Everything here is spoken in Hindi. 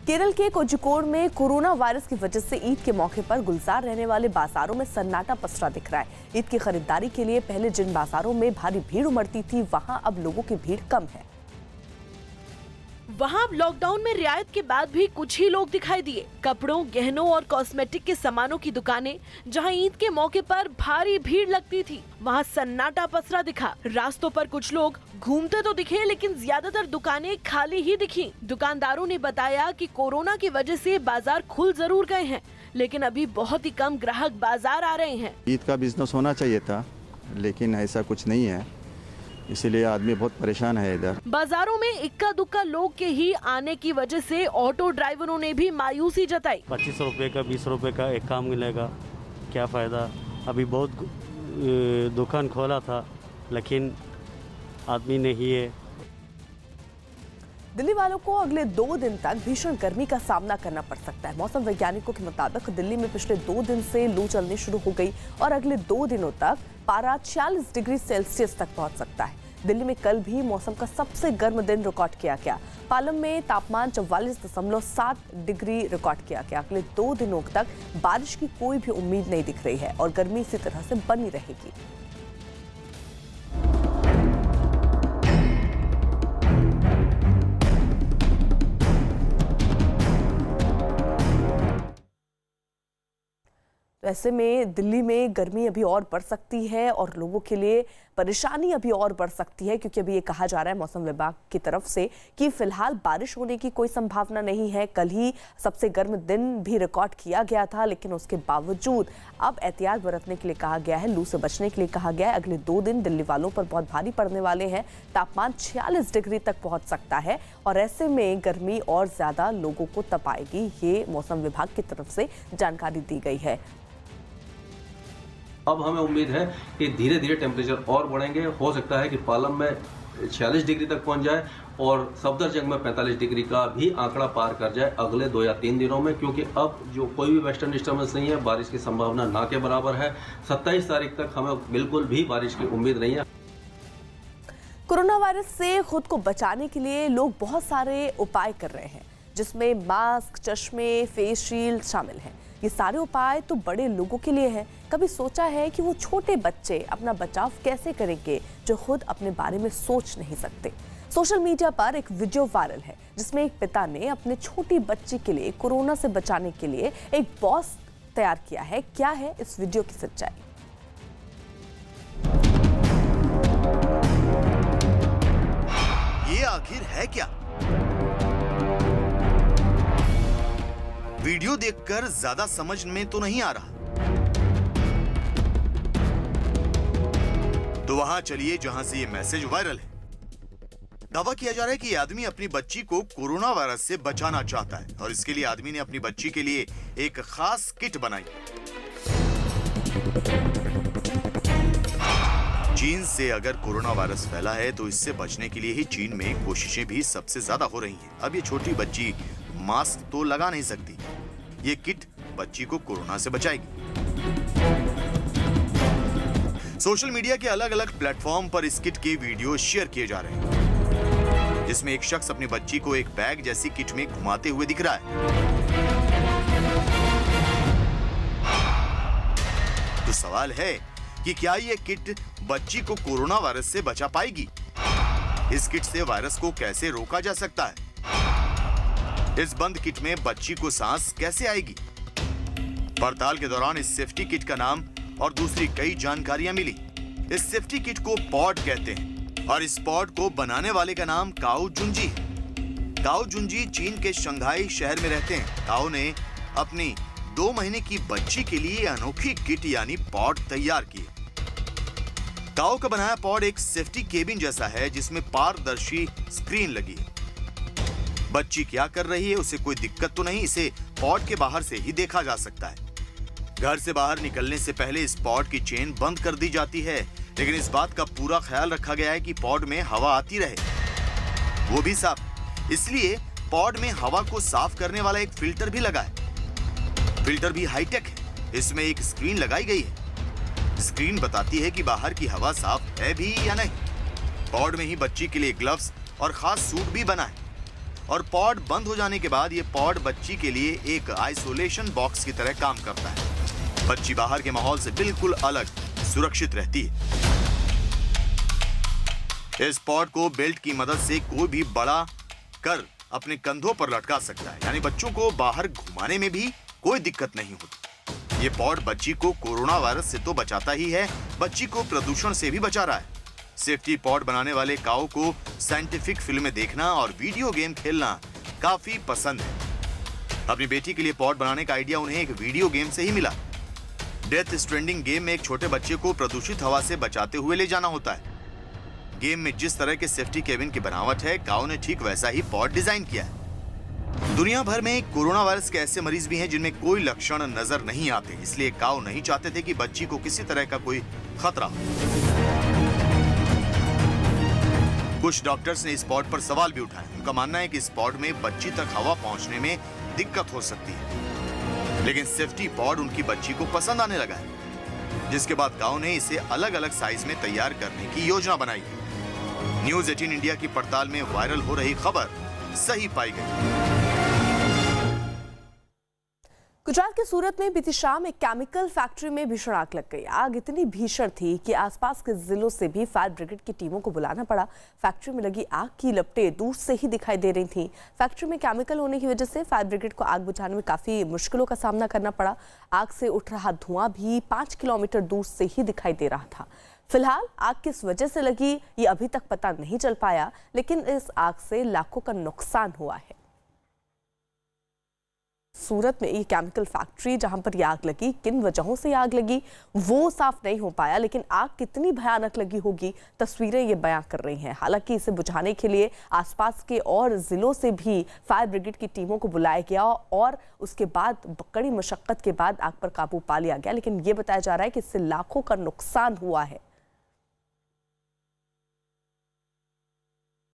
केरल के कोझिकोड में कोरोना वायरस की वजह से ईद के मौके पर गुलजार रहने वाले बाजारों में सन्नाटा पसरा दिख रहा है। ईद की खरीदारी के लिए पहले जिन बाजारों में भारी भीड़ उमड़ती थी, वहां अब लोगों की भीड़ कम है। वहां अब लॉकडाउन में रियायत के बाद भी कुछ ही लोग दिखाई दिए। कपड़ों, गहनों और कॉस्मेटिक के सामानों की दुकानें, जहां ईद के मौके पर भारी भीड़ लगती थी, वहां सन्नाटा पसरा दिखा। रास्तों पर कुछ लोग घूमते तो दिखे, लेकिन ज्यादातर दुकानें खाली ही दिखी। दुकानदारों ने बताया कि कोरोना की वजह से बाजार खुल जरूर गए हैं, लेकिन अभी बहुत ही कम ग्राहक बाजार आ रहे हैं। ईद का बिजनेस होना चाहिए था, लेकिन ऐसा कुछ नहीं है, इसीलिए आदमी बहुत परेशान है। इधर बाजारों में इक्का दुक्का लोग के ही आने की वजह से ऑटो ड्राइवरों ने भी मायूसी जताई। 25 रुपए का 20 रुपए का एक काम मिलेगा, क्या फायदा। अभी बहुत दुकान खोला था, लेकिन आदमी नहीं है। दिल्ली वालों को अगले 2 दिन तक भीषण गर्मी का सामना करना पड़ सकता है। मौसम वैज्ञानिकों के मुताबिक दिल्ली में पिछले 2 दिन से लू चलनी शुरू हो गई और अगले 2 दिनों तक पारा 46 डिग्री सेल्सियस तक पहुंच सकता है। दिल्ली में कल भी मौसम का सबसे गर्म दिन रिकॉर्ड किया गया। पालम में तापमान 44.7 डिग्री रिकॉर्ड किया गया। अगले 2 दिनों तक बारिश की कोई भी उम्मीद नहीं दिख रही है और गर्मी इसी तरह से बनी रहेगी। तो ऐसे में दिल्ली में गर्मी अभी और बढ़ सकती है और लोगों के लिए परेशानी अभी और बढ़ सकती है, क्योंकि अभी ये कहा जा रहा है मौसम विभाग की तरफ से कि फिलहाल बारिश होने की कोई संभावना नहीं है। कल ही सबसे गर्म दिन भी रिकॉर्ड किया गया था, लेकिन उसके बावजूद अब एहतियात बरतने के लिए कहा गया है, लू से बचने के लिए कहा गया है। अगले 2 दिन दिल्ली वालों पर बहुत भारी पड़ने वाले हैं। तापमान 46 डिग्री तक पहुंच सकता है और ऐसे में गर्मी और ज्यादा लोगों को तपाएगी, ये मौसम विभाग की तरफ से जानकारी दी गई है। अब हमें उम्मीद है कि धीरे धीरे टेम्परेचर और बढ़ेंगे। हो सकता है कि पालम में 46 डिग्री तक पहुंच जाए और सफदरजंग में 45 डिग्री का भी आंकड़ा पार कर जाए अगले 2 या 3 दिनों में, क्योंकि अब जो कोई भी वेस्टर्न डिस्टर्बेंस नहीं है, बारिश की संभावना ना के बराबर है। 27 तारीख तक हमें बिल्कुल भी बारिश की उम्मीद नहीं है। कोरोना वायरस से खुद को बचाने के लिए लोग बहुत सारे उपाय कर रहे हैं, जिसमें मास्क, चश्मे, फेस शील्ड शामिल हैं। ये सारे उपाय तो बड़े लोगों के लिए हैं। कभी सोचा है कि वो छोटे बच्चे अपना बचाव कैसे करेंगे जो खुद अपने बारे में सोच नहीं सकते? सोशल मीडिया पर एक वीडियो वायरल है, जिसमें एक पिता ने अपने छोटी बच्ची के लिए कोरोना से बचाने के लिए एक बॉक्स तैयार किया है। क्या है इस वीडियो की सच्चाई? ये आखिर है क्या? वीडियो देखकर ज्यादा समझ में तो नहीं आ रहा, तो वहां चलिए जहां से ये मैसेज वायरल है। दावा किया जा रहा है कि ये आदमी अपनी बच्ची को कोरोना वायरस से बचाना चाहता है और इसके लिए आदमी ने अपनी बच्ची के लिए एक खास किट बनाई। चीन से अगर कोरोना वायरस फैला है तो इससे बचने के लिए ही चीन में कोशिशें भी सबसे ज्यादा हो रही हैं। अब ये छोटी बच्ची मास्क तो लगा नहीं सकती, ये किट बच्ची को कोरोना से बचाएगी। सोशल मीडिया के अलग अलग प्लेटफॉर्म पर इस किट के वीडियो शेयर किए जा रहे हैं, जिसमें एक शख्स अपनी बच्ची को एक बैग जैसी किट में घुमाते हुए दिख रहा है। तो सवाल है कि क्या ये किट बच्ची को कोरोना वायरस से बचा पाएगी? इस किट से वायरस को कैसे रोका जा सकता है? इस बंद किट में बच्ची को सांस कैसे आएगी? पड़ताल के दौरान इस सेफ्टी किट का नाम और दूसरी कई जानकारियां मिली। इस सेफ्टी किट को पॉड कहते हैं और इस पॉड को बनाने वाले का नाम काओ जुंजी है। काओ जुंजी चीन के शंघाई शहर में रहते हैं। काओ ने अपनी 2 महीने की बच्ची के लिए अनोखी किट यानी पॉड तैयार की। काओ का बनाया पॉड एक सेफ्टी केबिन जैसा है, जिसमें पारदर्शी स्क्रीन लगी है। बच्ची क्या कर रही है उसे कोई दिक्कत तो नहीं, इसे पॉड के बाहर से ही देखा जा सकता है। घर से बाहर निकलने से पहले इस पॉड की चेन बंद कर दी जाती है, लेकिन इस बात का पूरा ख्याल रखा गया है कि पॉड में हवा आती रहे, वो भी साफ। इसलिए पॉड में हवा को साफ करने वाला एक फिल्टर भी लगा है। फिल्टर भी हाईटेक है। इसमें एक स्क्रीन लगाई गई है। स्क्रीन बताती है कि बाहर की हवा साफ है भी या नहीं। पॉड में ही बच्ची के लिए ग्लव्स और खास सूट भी बना है। और पॉड बंद हो जाने के बाद ये पॉड बच्ची के लिए एक आइसोलेशन बॉक्स की तरह काम करता है। बच्ची बाहर के माहौल से बिल्कुल अलग सुरक्षित रहती है। इस पॉड को बेल्ट की मदद से कोई भी बड़ा कर अपने कंधों पर लटका सकता है, यानी बच्चों को बाहर घुमाने में भी कोई दिक्कत नहीं होती। ये पॉड बच्ची को कोरोना वायरस से तो बचाता ही है, बच्ची को प्रदूषण से भी बचा रहा है। सेफ्टी पॉड बनाने वाले काओ को साइंटिफिक फिल्में देखना और वीडियो गेम खेलना काफी पसंद है। अपनी बेटी के लिए पॉड बनाने का आइडिया उन्हें एक वीडियो गेम से ही मिला। डेथ स्ट्रैंडिंग गेम में एक छोटे बच्चे को प्रदूषित हवा से बचाते हुए ले जाना होता है। गेम में जिस तरह के सेफ्टी केबिन की बनावट है, काओ ने ठीक वैसा ही पॉड डिजाइन किया है। दुनिया भर में कोरोना वायरस के ऐसे मरीज भी हैं जिनमें कोई लक्षण नजर नहीं आते, इसलिए काओ नहीं चाहते थे कि बच्ची को किसी तरह का कोई खतरा हो। कुछ डॉक्टर्स ने इस पॉड पर सवाल भी उठाए। उनका मानना है कि इस पॉड में बच्ची तक हवा पहुंचने में दिक्कत हो सकती है, लेकिन सेफ्टी पॉड उनकी बच्ची को पसंद आने लगा है, जिसके बाद काओ ने इसे अलग अलग साइज में तैयार करने की योजना बनाई। न्यूज़ 18 इंडिया की पड़ताल में वायरल हो रही खबर सही पाई गई। गुजरात के सूरत में बीती शाम एक केमिकल फैक्ट्री में भीषण आग लग गई। आग इतनी भीषण थी कि आसपास के जिलों से भी फायर ब्रिगेड की टीमों को बुलाना पड़ा। फैक्ट्री में लगी आग की लपटें दूर से ही दिखाई दे रही थीं। फैक्ट्री में केमिकल होने की वजह से फायर ब्रिगेड को आग बुझाने में काफी मुश्किलों का सामना करना पड़ा। आग से उठ रहा धुआं भी 5 किलोमीटर दूर से ही दिखाई दे रहा था। फिलहाल आग किस वजह से लगी ये अभी तक पता नहीं चल पाया, लेकिन इस आग से लाखों का नुकसान हुआ है। सूरत में ये केमिकल फैक्ट्री जहां पर ये आग लगी, किन वजहों से आग लगी वो साफ नहीं हो पाया, लेकिन आग कितनी भयानक लगी होगी तस्वीरें ये बयां कर रही हैं। हालांकि इसे बुझाने के लिए आसपास के और जिलों से भी फायर ब्रिगेड की टीमों को बुलाया गया और उसके बाद कड़ी मशक्कत के बाद आग पर काबू पा लिया गया, लेकिन ये बताया जा रहा है कि इससे लाखों का नुकसान हुआ है।